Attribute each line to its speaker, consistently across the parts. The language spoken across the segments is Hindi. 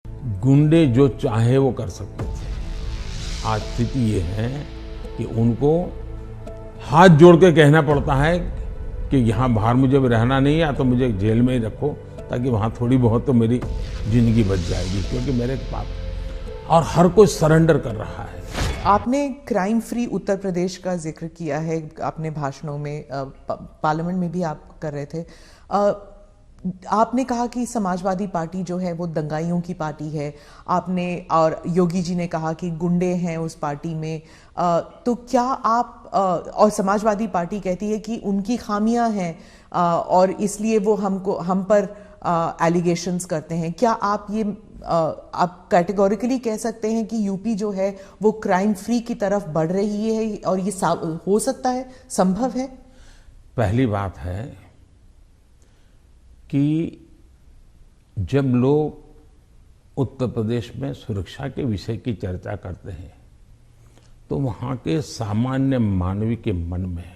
Speaker 1: गुंडे जो चाहे वो कर सकते थे। आज स्थिति ये है कि उनको हाथ जोड़ के कहना पड़ता है कि यहाँ बाहर मुझे रहना नहीं है, तो मुझे जेल में ही रखो, ताकि वहाँ थोड़ी बहुत तो मेरी जिंदगी बच जाएगी, क्योंकि मेरे पाप। और हर कोई सरेंडर कर रहा है।
Speaker 2: आपने क्राइम फ्री उत्तर प्रदेश का जिक्र किया है अपने भाषणों में, पार्लियामेंट में भी आप कर रहे थे। आपने कहा कि समाजवादी पार्टी जो है वो दंगाइयों की पार्टी है। आपने और योगी जी ने कहा कि गुंडे हैं उस पार्टी में। तो क्या आप और समाजवादी पार्टी कहती है कि उनकी खामियां हैं और इसलिए वो हम पर एलिगेशंस करते हैं। क्या आप ये आप कैटेगोरिकली कह सकते हैं कि यूपी जो है वो क्राइम फ्री की तरफ बढ़ रही है और ये हो सकता है, संभव है?
Speaker 1: पहली बात है कि जब लोग उत्तर प्रदेश में सुरक्षा के विषय की चर्चा करते हैं तो वहां के सामान्य मानवी के मन में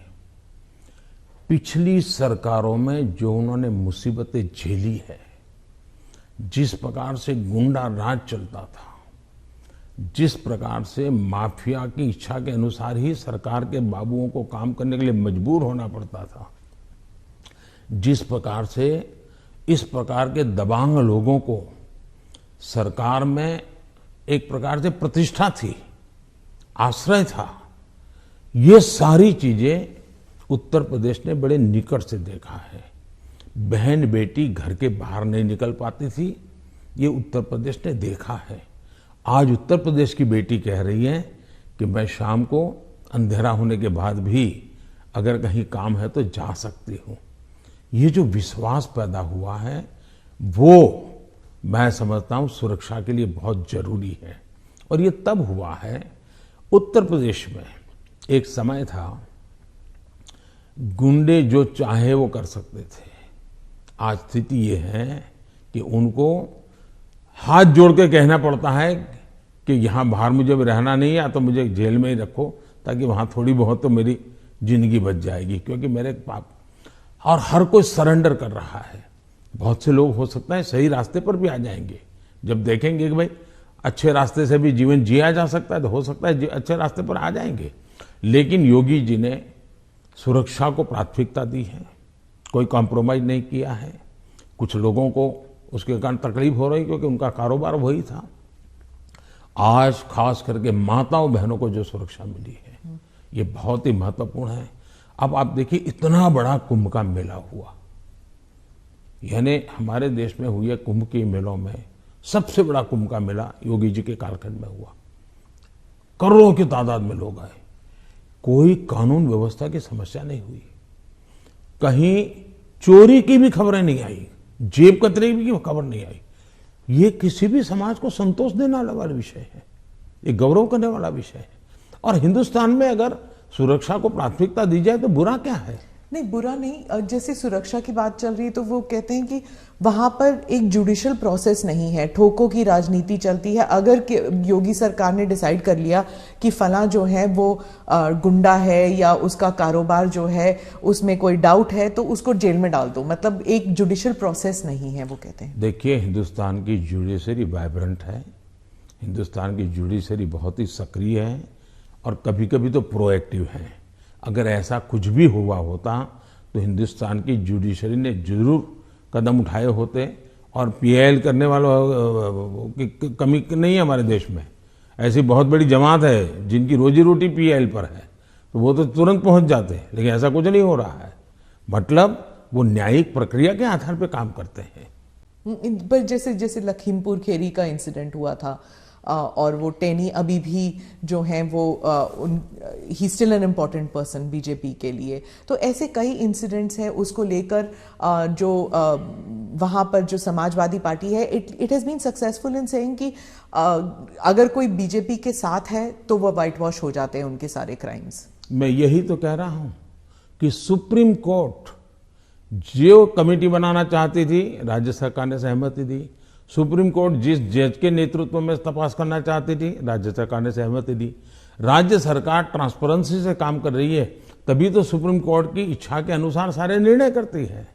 Speaker 1: पिछली सरकारों में जो उन्होंने मुसीबतें झेली है, जिस प्रकार से गुंडा राज चलता था, जिस प्रकार से माफिया की इच्छा के अनुसार ही सरकार के बाबुओं को काम करने के लिए मजबूर होना पड़ता था, जिस प्रकार से इस प्रकार के दबंग लोगों को सरकार में एक प्रकार से प्रतिष्ठा थी, आश्रय था, ये सारी चीजें उत्तर प्रदेश ने बड़े निकट से देखा है। बहन बेटी घर के बाहर नहीं निकल पाती थी, ये उत्तर प्रदेश ने देखा है। आज उत्तर प्रदेश की बेटी कह रही है कि मैं शाम को अंधेरा होने के बाद भी अगर कहीं काम है तो जा सकती हूँ। ये जो विश्वास पैदा हुआ है वो मैं समझता हूँ सुरक्षा के लिए बहुत जरूरी है। और ये तब हुआ है, उत्तर प्रदेश में एक समय था गुंडे जो चाहे वो कर सकते थे। आज स्थिति ये है कि उनको हाथ जोड़ के कहना पड़ता है कि यहाँ बाहर मुझे रहना नहीं है, तो मुझे जेल में ही रखो, ताकि वहाँ थोड़ी बहुत तो मेरी जिंदगी बच जाएगी, क्योंकि मेरे पाप। और हर कोई सरेंडर कर रहा है। बहुत से लोग हो सकता है सही रास्ते पर भी आ जाएंगे, जब देखेंगे कि भाई अच्छे रास्ते से भी जीवन जिया जा सकता है, तो हो सकता है अच्छे रास्ते पर आ जाएंगे। लेकिन योगी जी ने सुरक्षा को प्राथमिकता दी है, कोई कॉम्प्रोमाइज नहीं किया है। कुछ लोगों को उसके कारण तकलीफ हो रही, क्योंकि उनका कारोबार वही था। आज खास करके माताओं बहनों को जो सुरक्षा मिली है, ये बहुत ही महत्वपूर्ण है। अब आप देखिए, इतना बड़ा कुंभ का मेला हुआ, यानी हमारे देश में हुए कुंभ के मेलों में सबसे बड़ा कुंभ का मेला योगी जी के कालखंड में हुआ। करोड़ों की तादाद में लोग आए, कोई कानून व्यवस्था की समस्या नहीं हुई, कहीं चोरी की भी खबरें नहीं आई, जेब कतरे की खबर नहीं आई। ये किसी भी समाज को संतोष देने वाला विषय है, ये गौरव करने वाला विषय है। और हिंदुस्तान में अगर सुरक्षा को प्राथमिकता दी जाए तो बुरा क्या है?
Speaker 2: नहीं, बुरा नहीं। जैसे सुरक्षा की बात चल रही है तो वो कहते हैं कि वहां पर एक जुडिशियल प्रोसेस नहीं है, ठोकों की राजनीति चलती है। अगर योगी सरकार ने डिसाइड कर लिया कि फला जो है वो गुंडा है या उसका कारोबार जो है उसमें कोई डाउट है, तो उसको जेल में डाल दो। मतलब एक जुडिशियल प्रोसेस नहीं है, वो कहते हैं।
Speaker 1: देखिए, हिंदुस्तान की जुडिशरी वाइब्रेंट है, हिंदुस्तान की जुडिशरी बहुत ही सक्रिय है और कभी कभी तो प्रोएक्टिव है। अगर ऐसा कुछ भी हुआ होता तो हिंदुस्तान की जुडिशरी ने जरूर कदम उठाए होते। और पीआईएल करने वालों की कमी नहीं है हमारे देश में। ऐसी बहुत बड़ी जमात है जिनकी रोजी रोटी पीआईएल पर है, तो वो तो तुरंत पहुंच जाते हैं। लेकिन ऐसा कुछ नहीं हो रहा है, मतलब वो न्यायिक प्रक्रिया के आधार पर काम करते हैं।
Speaker 2: पर जैसे लखीमपुर खेरी का इंसिडेंट हुआ था और वो टेनी अभी भी जो हैं वो he still an important person BJP के लिए। तो ऐसे कई इंसिडेंट्स हैं, उसको लेकर जो वहाँ पर जो समाजवादी पार्टी है, it has been successful in saying कि अगर कोई बीजेपी के साथ है तो वो वाइट वॉश हो जाते हैं उनके सारे क्राइम्स।
Speaker 1: मैं यही तो कह रहा हूँ कि सुप्रीम कोर्ट जो कमेटी बनाना चाहती थी, राज्य सरकार ने सहमति दी। सुप्रीम कोर्ट जिस जज के नेतृत्व में तपास करना चाहती थी, राज्य सरकार ने सहमति दी। राज्य सरकार ट्रांसपेरेंसी से काम कर रही है, तभी तो सुप्रीम कोर्ट की इच्छा के अनुसार सारे निर्णय करती है।